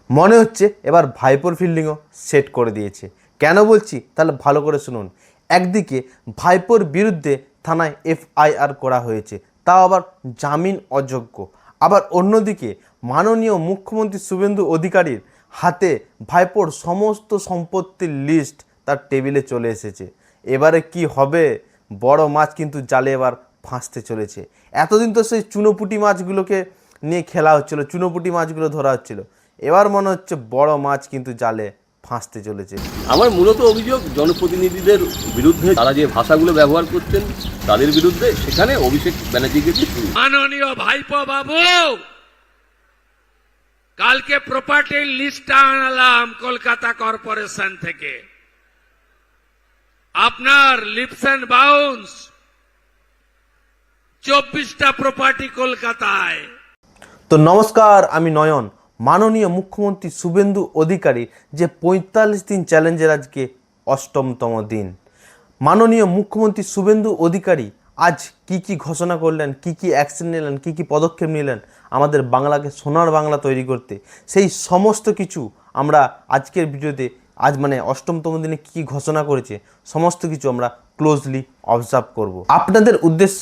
মনে হচ্ছে এবার ভাইপোর ফিল্ডিংও সেট করে দিয়েছে। কেন বলছি তাহলে ভালো করে শুনুন। একদিকে ভাইপোর বিরুদ্ধে থানায় এফআইআর করা হয়েছে, তাও আবার জামিন অযোগ্য। আবার অন্যদিকে মাননীয় মুখ্যমন্ত্রী শুভেন্দু অধিকারীর হাতে ভাইপোর সমস্ত সম্পত্তির লিস্ট তার টেবিলে চলে এসেছে। এবারে কি হবে? বড় মাছ কিন্তু জালে এবার ফাঁসতে চলেছে। এতদিন তো সেই চুনোপুটি মাছগুলোকে নিয়ে খেলা হচ্ছিল, চুনোপুটি মাছগুলো ধরা হচ্ছিল। এবার মনে হচ্ছে বড় মাছ কিন্তু জালে ফাঁসতে চলেছে। আমার মূলত অভিযোগ জনপ্রতিনিধিদের বিরুদ্ধে, তারা যে ভাষাগুলো ব্যবহার করছেন তাদের বিরুদ্ধে। সেখানে অভিষেক ব্যানার্জিকে মাননীয় ভাইপো বাবু, কালকে প্রপার্টির লিস্টটা আনলাম কলকাতা কর্পোরেশন থেকে। আপনার লিপস অ্যান্ড বাউন্স 24টা প্রপার্টি কলকাতায়। তো নমস্কার, আমি নয়ন। মাননীয় মুখ্যমন্ত্রী শুভেন্দু অধিকারী যে 45 দিন চ্যালেঞ্জের আজকে 8তম দিন। মাননীয় মুখ্যমন্ত্রী শুভেন্দু অধিকারী আজ কি ঘোষণা করলেন, কি অ্যাকশন নিলেন, কি পদক্ষেপ নিলেন আমাদের বাংলাকে সোনার বাংলা তৈরি করতে, সেই সমস্ত কিছু আমরা আজকের ভিডিওতে আজ মানে 8তম দিনে কী ঘোষণা করেছে সমস্ত কিছু আমরা ক্লোজলি অবজার্ভ করব। আপনাদের উদ্দেশ্য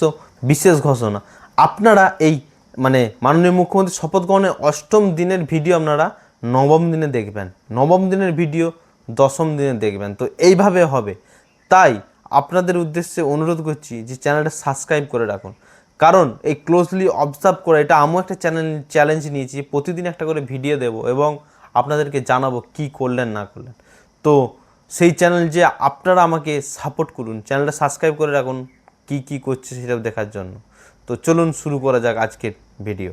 বিশেষ ঘোষণা। আপনারা এই মানে মাননীয় মুখ্যমন্ত্রী শপথ গ্রহণের 8ম দিনের ভিডিও আপনারা 9ম দিনে দেখবেন, 9ম দিনের ভিডিও 10ম দিনে দেখবেন। তো এইভাবে হবে। তাই আপনাদের উদ্দেশ্যে অনুরোধ করছি যে চ্যানেলটা সাবস্ক্রাইব করে রাখুন, কারণ এই ক্লোজলি অবজার্ভ করা এটা আমিও একটা চ্যালেঞ্জ নিয়েছি। প্রতিদিন একটা করে ভিডিও দেব এবং আপনাদেরকে জানাবো কি করলেন না করলেন। তো সেই চ্যানেল যে আপনারা আমাকে সাপোর্ট করুন, চ্যানেলটা সাবস্ক্রাইব করে রাখুন কি করছে সেটা দেখার জন্য। তো চলুন শুরু করা যাক আজকের ভিডিও।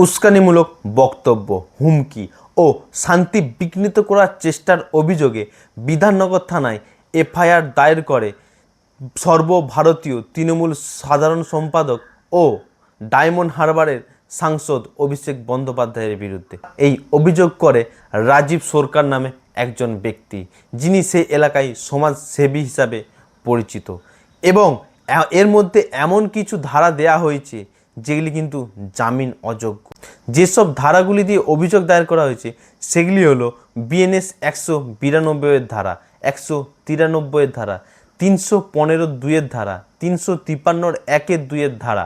উস্কানিমূলক বক্তব্য, হুমকি ও শান্তি বিঘ্নিত করার চেষ্টার অভিযোগে বিধাননগর থানায় এফআইআর দায়ের করে সর্বভারতীয় তৃণমূল সাধারণ সম্পাদক ও ডায়মন্ড হারবারের সাংসদ অভিষেক বন্দ্যোপাধ্যায়ের বিরুদ্ধে। এই অভিযোগ করে রাজীব সরকার নামে একজন ব্যক্তি, যিনি সেই এলাকায় সমাজসেবী হিসাবে পরিচিত। এবং এর মধ্যে এমন কিছু ধারা দেয়া হয়েছে যেগুলি কিন্তু জামিন অযোগ্য। যেসব ধারাগুলি দিয়ে অভিযোগ দায়ের করা হয়েছে সেগুলি হলো বিএনএস 192 ধারা, 193 ধারা, 315(2) ধারা, 353(1)(2) ধারা,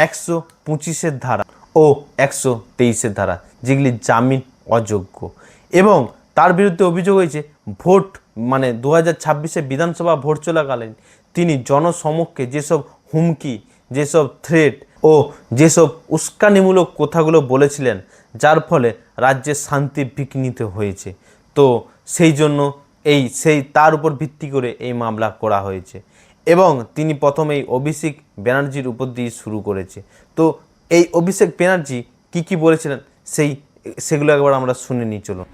125 ধারা ও 123 ধারা, যেগুলি জামিন অযোগ্য। এবং তার বিরুদ্ধে অভিযোগ হয়েছে ভোট মানে 2026 বিধানসভা ভোট চলাকালীন তিনি জনসমক্ষে যেসব হুমকি, যেসব থ্রেট ও যেসব উস্কানিমূলক কথাগুলো বলেছিলেন, যার ফলে রাজ্যের শান্তি বিঘ্নিত হয়েছে। তো সেই জন্য তার উপর ভিত্তি করে এই মামলা করা হয়েছে। এবং তিনি প্রথমে এই অভিষেক ব্যানার্জির উপর দিয়ে শুরু করেছে। তো এই অভিষেক ব্যানার্জি কি বলেছিলেন সেগুলো একবার আমরা শুনে নিই, চলুন।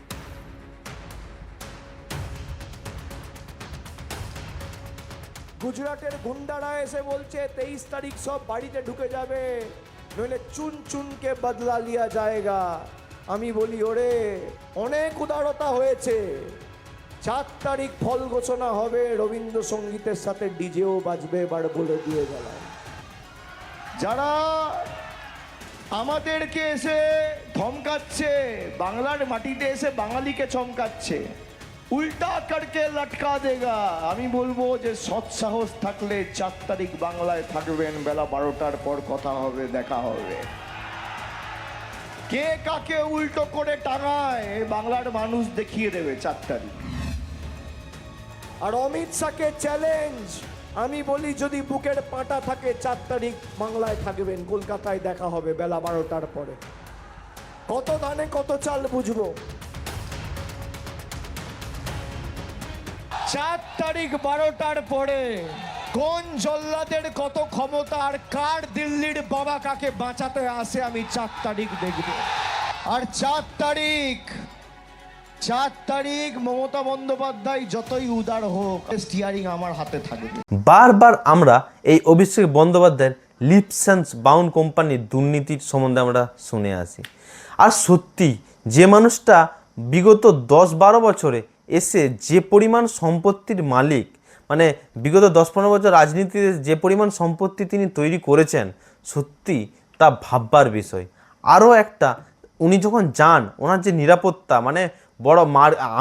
গুজরাটের গুন্ডারা এসে বলছে 23 তারিখ সব বাড়িতে ঢুকে যাবে, নইলে চুন চুনকে বদলা লিয়া যায়গা। আমি বলি ওরে অনেক উদারতা হয়েছে, 4 তারিখ ফল ঘোষণা হবে, রবীন্দ্রসঙ্গীতের সাথে ডিজেও বাজবে, এবার বলে দিয়ে গেলাম। যারা আমাদেরকে এসে ধমকাচ্ছে, বাংলার মাটিতে এসে বাঙালিকে চমকাচ্ছে, উল্টা করকে লটকা দেগা, আমি বলবো যে সৎ সাহস থাকলে 4 তারিখ বাংলায় থাকবেন, বেলা 12টার পর কথা হবে, দেখা হবে। কে কাকে উল্টো করে টাঙায় বাংলার মানুষ দেখিয়ে দেবে 4 তারিখ। আর অমিত শাহকে চ্যালেঞ্জ, আমি বলি যদি বুকের পাটা থাকে 4 তারিখ বাংলায় থাকবেন, কলকাতায় দেখা হবে বেলা 12টার পরে। কত ধানে কত চাল বুঝবো। 4 তারিখ 12টার পরে কোন জল্লাদের কত ক্ষমতা আর কার দিল্লির বাবা কাকে বাঁচাতে আসে আমি 4 তারিখ দেখব। আর 4 তারিখ মমতা বন্দ্যোপাধ্যায় যতই উদার হোক, স্টিয়ারিং আমার হাতে থাকবে। বারবার আমরা এই অভিষেক বন্দ্যোপাধ্যায়ের লিপস অ্যান্ড বাউন্স কোম্পানির দুর্নীতির সম্বন্ধে আমরা শুনে আসি। আর সত্যি যে মানুষটা বিগত 10-12 বছরে এসে যে পরিমাণ সম্পত্তির মালিক, মানে বিগত 10-15 বছর রাজনীতিতে যে পরিমাণ সম্পত্তি তিনি তৈরি করেছেন, সত্যি তা ভাববার বিষয়। আরও একটা উনি যখন যান ওনার যে নিরাপত্তা মানে বড়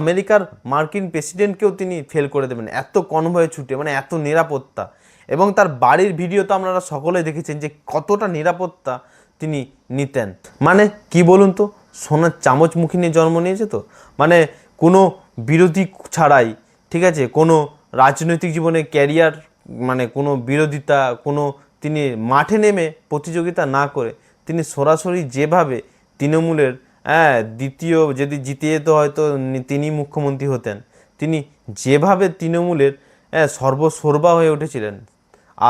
আমেরিকার মার্কিন প্রেসিডেন্টকেও তিনি ফেল করে দেবেন, এত কনভয়ে ছুটে, মানে এত নিরাপত্তা। এবং তার বাড়ির ভিডিও তো আপনারা সকলে দেখেছেন যে কতটা নিরাপত্তা তিনি নিতেন। মানে কি বলুন তো, সোনার চামচ মুখে নিয়ে জন্ম নিয়েছে তো, মানে কোনো বিরোধী ছাড়াই, ঠিক আছে, কোনো রাজনৈতিক জীবনে ক্যারিয়ার মানে কোনো বিরোধিতা, কোনো তিনি মাঠে নেমে প্রতিযোগিতা না করে তিনি সরাসরি যেভাবে তৃণমূলের দ্বিতীয় যদি জিতে যেত হয়তো তিনি মুখ্যমন্ত্রী হতেন, তিনি যেভাবে তৃণমূলের সর্বসর্বা হয়ে উঠেছিলেন,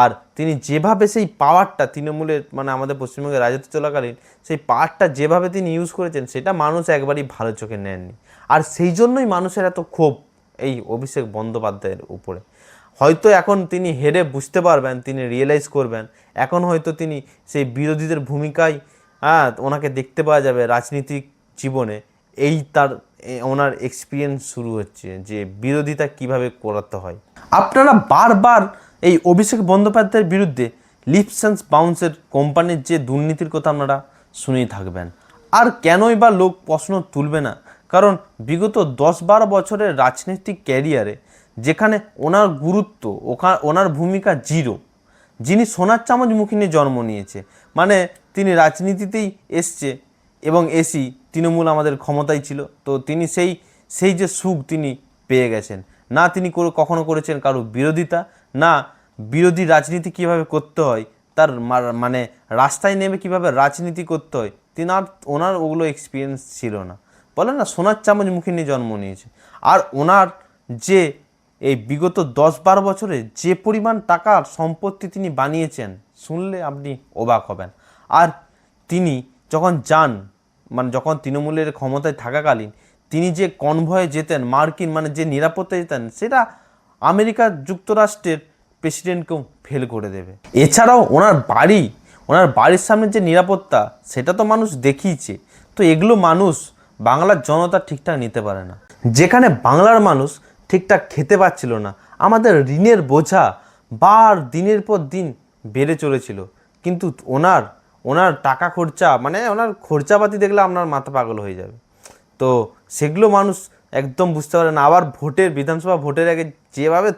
আর তিনি যেভাবে সেই পাওয়ারটা তৃণমূলের মানে আমাদের পশ্চিমবঙ্গের রাজত্ব চলাকালীন সেই পাওয়ারটা যেভাবে তিনি ইউজ করেছেন সেটা মানুষ একবারই ভালো চোখে নেননি। আর সেই জন্যই মানুষের এত ক্ষোভ এই অভিষেক বন্দ্যোপাধ্যায়ের উপরে। হয়তো এখন তিনি হেরে বুঝতে পারবেন, তিনি রিয়েলাইজ করবেন, এখন হয়তো তিনি সেই বিরোধীদের ভূমিকায় ওনাকে দেখতে পাওয়া যাবে রাজনীতিক জীবনে। এই তার ওনার এক্সপিরিয়েন্স শুরু হচ্ছে যে বিরোধিতা কিভাবে করাতে হয়। আপনারা বারবার এই অভিষেক বন্দ্যোপাধ্যায়ের বিরুদ্ধে লিপস অ্যান্ড বাউন্সের কোম্পানির যে দুর্নীতির কথা আপনারা শুনেই থাকবেন। আর কেনই বা লোক প্রশ্ন তুলবে না, কারণ বিগত 10-12 বছরের রাজনৈতিক ক্যারিয়ারে যেখানে ওনার গুরুত্ব, ওনার ভূমিকা জিরো, যিনি সোনার চামচ মুখে নিয়ে জন্ম নিয়েছে, মানে তিনি রাজনীতিতেই এসছে এবং এসি তৃণমূল আমাদের ক্ষমতায় ছিল, তো তিনি সেই যে সুখ তিনি পেয়ে গেছেন। না তিনি কখনো করেছেন কারো বিরোধিতা, না বিরোধী রাজনীতি কিভাবে করতে হয়, তার মানে রাস্তায় নেমে কিভাবে রাজনীতি করতে হয় ওনার ওগুলো এক্সপিরিয়েন্স ছিল না। বলেন না সোনার চামচ মুখে নিয়ে জন্ম নিয়েছে। আর ওনার যে এই বিগত 10-12 বছরে যে পরিমাণ টাকার সম্পত্তি তিনি বানিয়েছেন শুনলে আপনি অবাক হবেন। আর তিনি যখন যান মানে যখন তৃণমূলের ক্ষমতায় থাকাকালীন তিনি যে কনভয়ে যেতেন মার্কিন মানে যে নিরাপত্তা যেতেন সেটা আমেরিকা যুক্তরাষ্ট্রের প্রেসিডেন্টকেও ফেল করে দেবে। এছাড়াও ওনার বাড়ির সামনে যে নিরাপত্তা সেটা তো মানুষ দেখিয়েছে, তো এগুলো মানুষ বাংলার জনতা ঠিকঠাক নিতে পারে না। যেখানে বাংলার মানুষ ঠিকঠাক খেতে পাচ্ছিল না, আমাদের ঋণের বোঝা দিনের পর দিন বেড়ে চলেছিল, কিন্তু ওনার টাকা খরচা মানে ওনার খরচাপাতি দেখলে আপনার মাথা পাগল হয়ে যাবে। তো সেগুলো মানুষ একদম বুঝতে পারে না। আবার বিধানসভা ভোটের আগে যেভাবে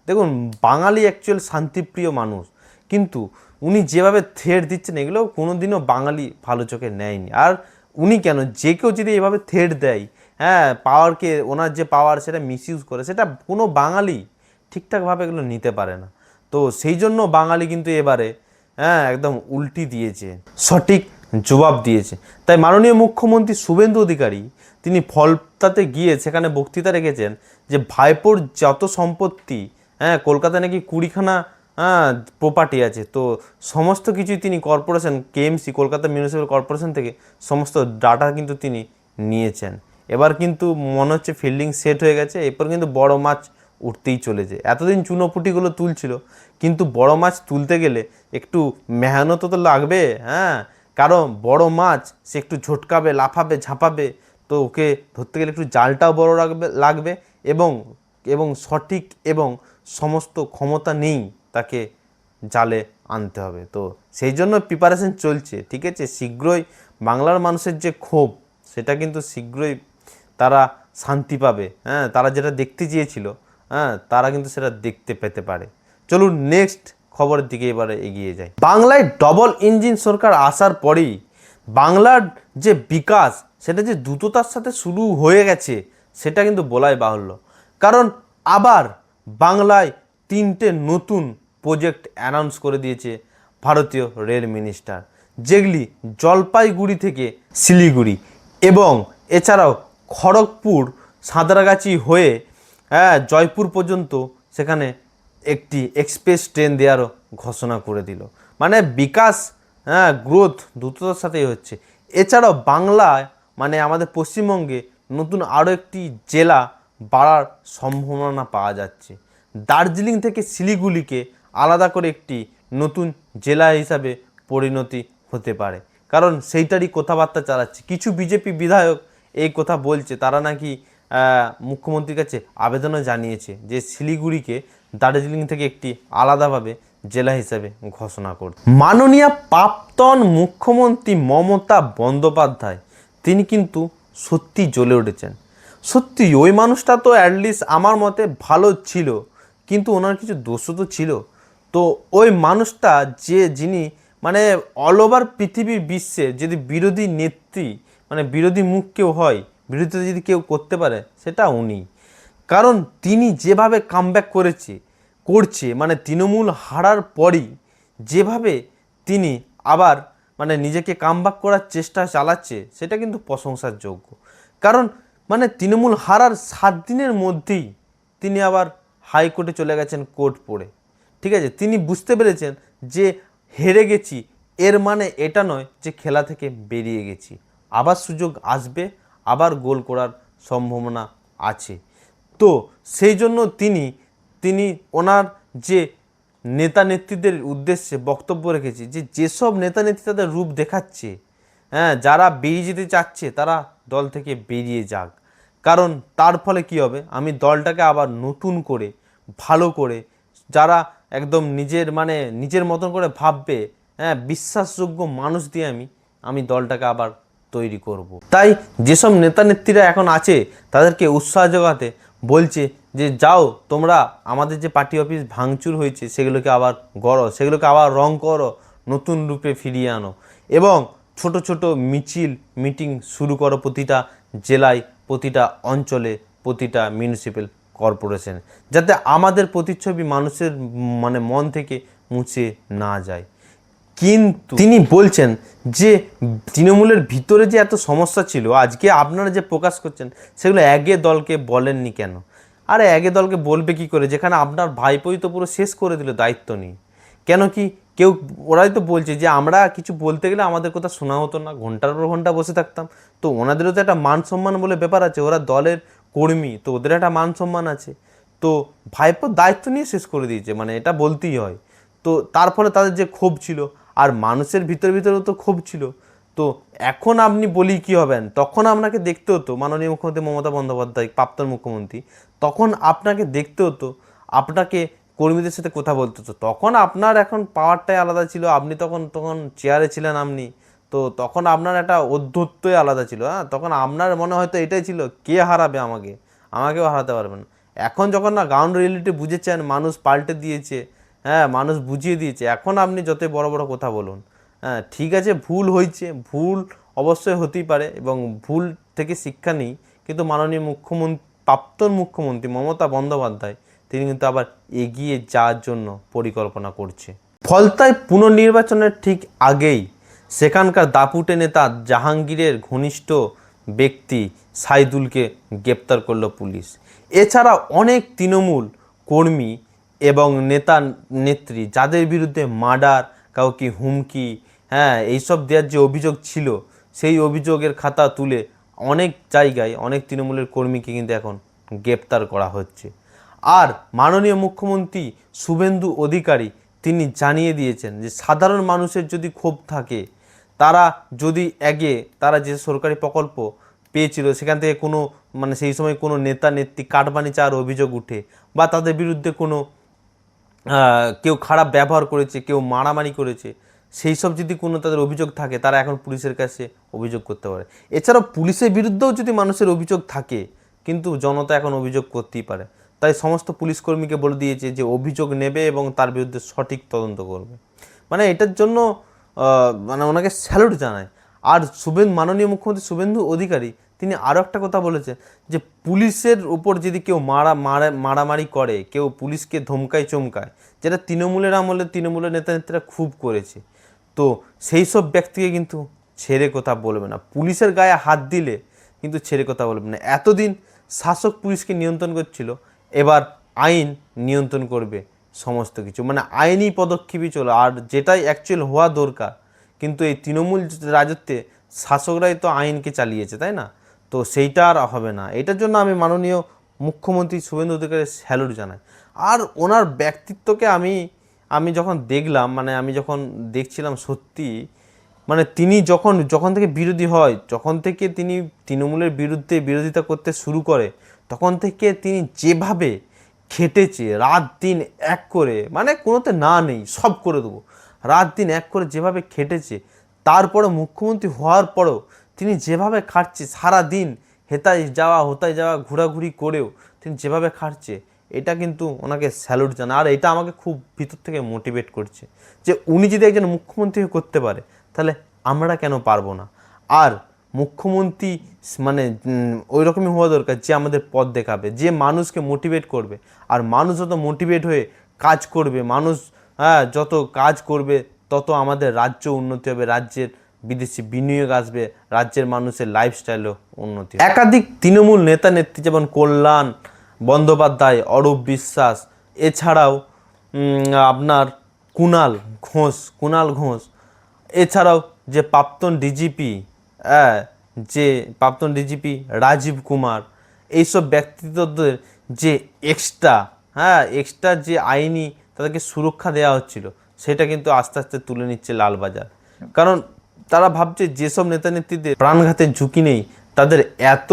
দেখুন বাঙালি অ্যাকচুয়াল শান্তিপ্রিয় মানুষ, কিন্তু উনি যেভাবে দিচ্ছেন এগুলো কোনোদিনও বাঙালি ভালো চোখে নেয়নি। আর উনি কেন, যে কেউ যদি এভাবে দেয়, পাওয়ারকে, ওনার যে পাওয়ার সেটা মিসইউজ করে, সেটা কোনো বাঙালি ঠিকঠাকভাবে এগুলো নিতে পারে না। তো সেই জন্য বাঙালি কিন্তু এবারে একদম উল্টি দিয়েছে, সঠিক জবাব দিয়েছে। তাই মাননীয় মুখ্যমন্ত্রী শুভেন্দু অধিকারী তিনি ফলতাতে গিয়ে সেখানে বক্তৃতা রেখেছেন যে ভাইপোর যত সম্পত্তি, কলকাতায় নাকি 20খানা প্রপার্টি আছে, তো সমস্ত কিছুই তিনি corporation KMC Kolkata municipal corporation থেকে সমস্ত ডাটা কিন্তু তিনি নিয়েছেন। এবার কিন্তু মনে হচ্ছে ফিল্ডিং সেট হয়ে গেছে, এরপর কিন্তু বড় মাছ উঠতেই চলেছে। এতদিন চুনোপুটিগুলো তুলছিল, কিন্তু বড় মাছ তুলতে গেলে একটু মেহনত তো লাগবে, কারণ বড় মাছ সে একটু ঝটকাবে, লাফাবে, ঝাঁপাবে, তো ওকে ধরতে গেলে একটু জালটাও বড় লাগবে এবং সঠিক এবং সমস্ত ক্ষমতা নেই তাকে জালে আনতে হবে। তো সেই জন্য প্রিপারেশন চলছে, ঠিক আছে। শীঘ্রই বাংলার মানুষের যে ক্ষোভ সেটা কিন্তু শীঘ্রই তারা শান্তি পাবে, তারা যেটা দেখতে চেয়েছিল তারা কিন্তু সেটা দেখতে পেতে পারে। চলুন নেক্সট খবরের দিকে এবারে এগিয়ে যায়। বাংলায় ডবল ইঞ্জিন সরকার আসার পরেই বাংলার যে বিকাশ সেটা যে দ্রুততার সাথে শুরু হয়ে গেছে সেটা কিন্তু বলাই বাহুল্য। কারণ আবার বাংলায় 3টে নতুন প্রজেক্ট অ্যানাউন্স করে দিয়েছে ভারতীয় রেল মিনিস্টার, যেগুলি জলপাইগুড়ি থেকে শিলিগুড়ি এবং এছাড়াও খড়গপুর সাঁতরাগাছি হয়ে জয়পুর পর্যন্ত সেখানে একটি এক্সপ্রেস ট্রেন দেওয়ারও ঘোষণা করে দিল। মানে বিকাশ গ্রোথ দ্রুততার সাথেই হচ্ছে। এছাড়াও বাংলায় মানে আমাদের পশ্চিমবঙ্গে নতুন আরও একটি জেলা বাড়ার সম্ভাবনা পাওয়া যাচ্ছে। দার্জিলিং থেকে শিলিগুড়িকে আলাদা করে একটি নতুন জেলা হিসাবে পরিণতি হতে পারে, কারণ সেইটারই কথাবার্তা চালাচ্ছে। কিছু বিজেপি বিধায়ক এই কথা বলছে, তারা নাকি মুখ্যমন্ত্রীর কাছে আবেদনও জানিয়েছে যে শিলিগুড়িকে দার্জিলিং থেকে একটি আলাদাভাবে জেলা হিসাবে ঘোষণা করতে। মাননীয় প্রাক্তন মুখ্যমন্ত্রী মমতা বন্দ্যোপাধ্যায় তিনি কিন্তু সত্যি জ্বলে উঠেছেন। সত্যি ওই মানুষটা তো অ্যাটলিস্ট আমার মতে ভালো ছিল, কিন্তু ওনার কিছু দোষও তো ছিল। তো ওই মানুষটা যিনি মানে অল ওভার পৃথিবীর বিশ্বে যদি বিরোধী নেত্রী মানে বিরোধী মুখ কেউ হয়, বিরোধিতা যদি কেউ করতে পারে সেটা উনি। কারণ তিনি যেভাবে কামব্যাক করছে মানে তৃণমূল হারার পরই যেভাবে তিনি আবার মানে নিজেকে কামব্যাক করার চেষ্টা চালাচ্ছে, সেটা কিন্তু প্রশংসার যোগ্য। কারণ মানে তৃণমূল হারার 7 দিনের মধ্যেই তিনি আবার হাইকোর্টে চলে গেছেন কোর্ট পড়ে। ঠিক আছে, তিনি বুঝতে পেরেছেন যে হেরে গেছি, এর মানে এটা নয় যে খেলা থেকে বেরিয়ে গেছি, আবার সুযোগ আসবে, আবার গোল করার সম্ভাবনা আছে। তো সেই জন্য তিনি ওনার যে নেতা নেত্রীদের উদ্দেশ্যে বক্তব্য রেখেছে যে যেসব নেতা নেত্রী তাদের রূপ দেখাচ্ছে, হ্যাঁ, যারা বেরিয়ে যেতে চাচ্ছে তারা দল থেকে বেরিয়ে যাক। কারণ তার ফলে কি হবে, আমি দলটাকে আবার নতুন করে ভালো করে যারা একদম নিজের মতন করে ভাববে, হ্যাঁ, বিশ্বাসযোগ্য মানুষ দিয়ে আমি দলটাকে আবার তৈরি করব। তাই যেসব নেতা নেত্রীরা এখন আছে তাদেরকে উৎসাহ জোগাতে বলছে যে যাও তোমরা আমাদের যে পার্টি অফিস ভাঙচুর হয়েছে সেগুলোকে আবার গড়ো, সেগুলোকে আবার রং করো, নতুন রূপে ফিরিয়ে আনো এবং ছোট ছোট মিটিং শুরু করো প্রতিটা জেলায়, প্রতিটা অঞ্চলে, প্রতিটা মিউনিসিপ্যাল কর্পোরেশন, যাতে আমাদের প্রতিচ্ছবি মানুষের মন থেকে মুছে না যায়। কিন্তু তিনি বলছেন যে তৃণমূলের ভিতরে যে এত সমস্যা ছিল আজকে আপনারা যে প্রকাশ করছেন সেগুলো একে দলকে বলেননি কেন? আরে একে দলকে বলবে কি করে, যেখানে আপনার ভাইপোই তো পুরো শেষ করে দিল দায়িত্ব নিয়ে। কেন কি ওরাই তো বলছে যে আমরা কিছু বলতে গেলে আমাদের কথা শোনা হতো না, ঘন্টার পর ঘন্টা বসে থাকতাম। তো ওনাদেরও তো একটা মান সম্মান বলে ব্যাপার আছে, ওরা দলের কর্মী, তো ওদের একটা মান সম্মান আছে। তো ভাইপোর দায়িত্ব নিয়ে শেষ করে দিয়েছে, মানে এটা বলতেই হয়। তো তার ফলে তাদের যে ক্ষোভ ছিল, আর মানুষের ভিতরেও তো ক্ষোভ ছিল। তো এখন আপনি বলি কি হবেন, তখন আপনাকে দেখতে হতো মাননীয় মুখ্যমন্ত্রী মমতা বন্দ্যোপাধ্যায়, প্রাক্তন মুখ্যমন্ত্রী, তখন আপনাকে দেখতে হতো, আপনাকে কর্মীদের সাথে কথা বলতে হতো। তখন আপনার এখন পাওয়ারটাই আলাদা ছিল, আপনি তখন চেয়ারে ছিলেন আপনি, তো তখন আপনার একটা অধ্যত্বই আলাদা ছিল। হ্যাঁ, তখন আপনার মনে হয়তো এটাই ছিল, কে হারাবে আমাকেও হারাতে পারবে না। এখন যখন না গ্রাউন্ড রিয়েলিটি বুঝেছেন, মানুষ পাল্টে দিয়েছে, হ্যাঁ, মানুষ বুঝিয়ে দিয়েছে, এখন আপনি যতই বড় বড় কথা বলুন, হ্যাঁ ঠিক আছে, ভুল হয়েছে, ভুল অবশ্যই হতেই পারে এবং ভুল থেকে শিক্ষা নিই, কিন্তু মাননীয় প্রাক্তন মুখ্যমন্ত্রী মমতা বন্দ্যোপাধ্যায় তিনি কিন্তু আবার এগিয়ে যাওয়ার জন্য পরিকল্পনা করছে। ফলতায় পুনর্নির্বাচনের ঠিক আগেই সেখানকার দাপুটে নেতা জাহাঙ্গীরের ঘনিষ্ঠ ব্যক্তি সাইদুলকে গ্রেপ্তার করল পুলিশ। এছাড়া অনেক তৃণমূল কর্মী এবং নেতা নেত্রী যাদের বিরুদ্ধে মার্ডার, কাউকে হুমকি, হ্যাঁ, এইসব দেওয়ার যে অভিযোগ ছিল, সেই অভিযোগের খাতা তুলে অনেক জায়গায় অনেক তৃণমূলের কর্মীকে কিন্তু এখন গ্রেপ্তার করা হচ্ছে। আর মাননীয় মুখ্যমন্ত্রী শুভেন্দু অধিকারী তিনি জানিয়ে দিয়েছেন যে সাধারণ মানুষের যদি ক্ষোভ থাকে, তারা যদি তারা যে সরকারি প্রকল্প পেয়েছিল সেখান থেকে কোনো সেই সময় কোনো নেতা নেত্রী কাটমানি চাওয়ার অভিযোগ উঠে, বা তাদের বিরুদ্ধে কোনো কেউ খারাপ ব্যবহার করেছে, কেউ মারামারি করেছে, সেই সব যদি কোনো তাদের অভিযোগ থাকে, তারা এখন পুলিশের কাছে অভিযোগ করতে পারে। এছাড়াও পুলিশের বিরুদ্ধেও যদি মানুষের অভিযোগ থাকে, কিন্তু জনতা এখন অভিযোগ করতেই পারে। তাই সমস্ত পুলিশ কর্মীকে বলে দিয়েছে যে অভিযোগ নেবে এবং তার বিরুদ্ধে সঠিক তদন্ত করবে। এটার জন্য ওনাকে স্যালুট জানায়। আর মাননীয় মুখ্যমন্ত্রী শুভেন্দু অধিকারী তিনি আরও একটা কথা বলেছেন যে পুলিশের উপর যদি কেউ মারামারি করে, কেউ পুলিশকে ধমকায় চমকায়, যেটা তৃণমূলের আমলে তৃণমূলের নেতা নেত্রীরা খুব করেছে, তো সেই সব ব্যক্তিকে কিন্তু ছেড়ে কথা বলবে না। পুলিশের গায়ে হাত দিলে কিন্তু ছেড়ে কথা বলবে না। এতদিন শাসক পুলিশকে নিয়ন্ত্রণ করছিল, এবার আইন নিয়ন্ত্রণ করবে সমস্ত কিছু, আইনি পদক্ষেপই চলো। আর যেটাই অ্যাকচুয়াল হওয়া দরকার, কিন্তু এই তৃণমূল রাজত্বে শাসকরাই তো আইনকে চালিয়েছে, তাই না? তো সেইটা আর হবে না। এটার জন্য আমি মাননীয় মুখ্যমন্ত্রী শুভেন্দু অধিকারীর স্যালুট জানাই। আর ওনার ব্যক্তিত্বকে আমি যখন দেখলাম, আমি যখন দেখছিলাম, সত্যি তিনি যখন থেকে বিরোধী হয়, যখন থেকে তিনি তৃণমূলের বিরুদ্ধে বিরোধিতা করতে শুরু করে, তখন থেকে তিনি যেভাবে খেটেছে, রাত দিন এক করে, কোনোতে না নেই, সব করে দেবো, রাত দিন এক করে যেভাবে খেটেছে, তারপরে মুখ্যমন্ত্রী হওয়ার পরেও তিনি যেভাবে খাটছে সারা দিন হেতায় যাওয়া হোতায় যাওয়া ঘোরাঘুরি করেও তিনি যেভাবে খাটছে, এটা কিন্তু ওনাকে স্যালুট জানা। আর এটা আমাকে খুব ভিতর থেকে মোটিভেট করছে যে উনি যদি একজন মুখ্যমন্ত্রী করতে পারে তাহলে আমরা কেন পারবো না। আর মুখ্যমন্ত্রী মানে ওই রকমই হওয়া দরকার যে আমাদের পথ দেখাবে, যে মানুষকে মোটিভেট করবে। আর মানুষ যত মোটিভেট হয়ে কাজ করবে, মানুষ যত কাজ করবে তত আমাদের রাজ্য উন্নতি হবে, রাজ্যের বিদেশি বিনিয়োগ আসবে, রাজ্যের মানুষের লাইফস্টাইলও উন্নতি হবে। একাধিক তৃণমূল নেতা নেত্রী যেমন কল্যাণ বন্দ্যোপাধ্যায়, অরূপ বিশ্বাস, এছাড়াও আপনার কুণাল ঘোষ, এছাড়াও যে প্রাক্তন ডিজিপি রাজীব কুমার, এইসব ব্যক্তিত্বদের যে এক্সট্রা যে আইনি তাদেরকে সুরক্ষা দেওয়া হচ্ছিল, সেটা কিন্তু আস্তে আস্তে তুলে নিচ্ছে লালবাজার। কারণ তারা ভাবছে যেসব নেতা নেত্রীদের প্রাণঘাতের ঝুঁকি নেই তাদের এত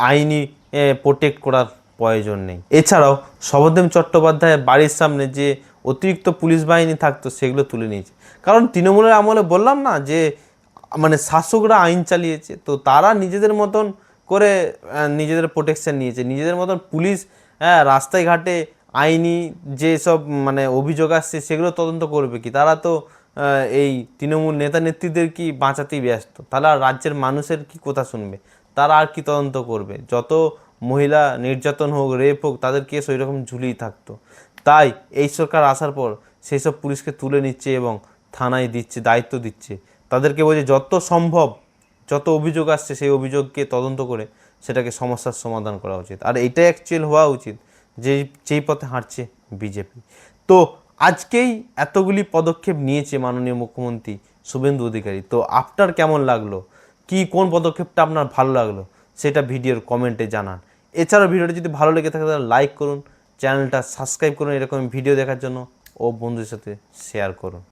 আইনি প্রোটেক্ট করার প্রয়োজন নেই। এছাড়াও শবদেব চট্টোপাধ্যায়ের বাড়ির সামনে যে অতিরিক্ত পুলিশ বাহিনী থাকতো সেগুলো তুলে নিয়েছে। কারণ তৃণমূলের আমলে বললাম না যে মানে শাসকরা আইন চালিয়েছে, তো তারা নিজেদের মতন করে নিজেদের প্রোটেকশন নিয়েছে, নিজেদের মতন পুলিশ রাস্তায় ঘাটে আইনি যেসব মানে অভিযোগ আসছে সেগুলো তদন্ত করবে কি? তারা তো এই তৃণমূল নেতা নেত্রীদের কি বাঁচাতেই ব্যস্ত। তারা রাজ্যের মানুষের কি কথা শুনবে? তারা আর কি তদন্ত করবে? যত মহিলা নির্যাতন হোক, রেপ হোক, তাদের কেস ওই রকম ঝুলিয়ে থাকতো। তাই এই সরকার আসার পর সেই সব পুলিশকে তুলে নিচ্ছে এবং থানায় দিচ্ছে, দায়িত্ব দিচ্ছে। তাদেরকে বলছে যত সম্ভব যত অভিযোগ আসছে সেই অভিযোগকে তদন্ত করে সেটাকে সমস্যার সমাধান করা উচিত। আর এইটাই অ্যাকচুয়াল হওয়া উচিত যেই পথে হাঁটছে বিজেপি। তো আজকেই এতগুলি পদক্ষেপ নিয়েছে মাননীয় মুখ্যমন্ত্রী শুভেন্দু অধিকারী। তো আপনার কেমন লাগলো, কোন পদক্ষেপটা আপনার ভালো লাগলো সেটা ভিডিওর কমেন্টে জানান। এছাড়াও ভিডিওটা যদি ভালো লেগে থাকে তাহলে লাইক করুন, চ্যানেলটা সাবস্ক্রাইব করুন এরকম ভিডিও দেখার জন্য, ও বন্ধুদের সাথে শেয়ার করুন।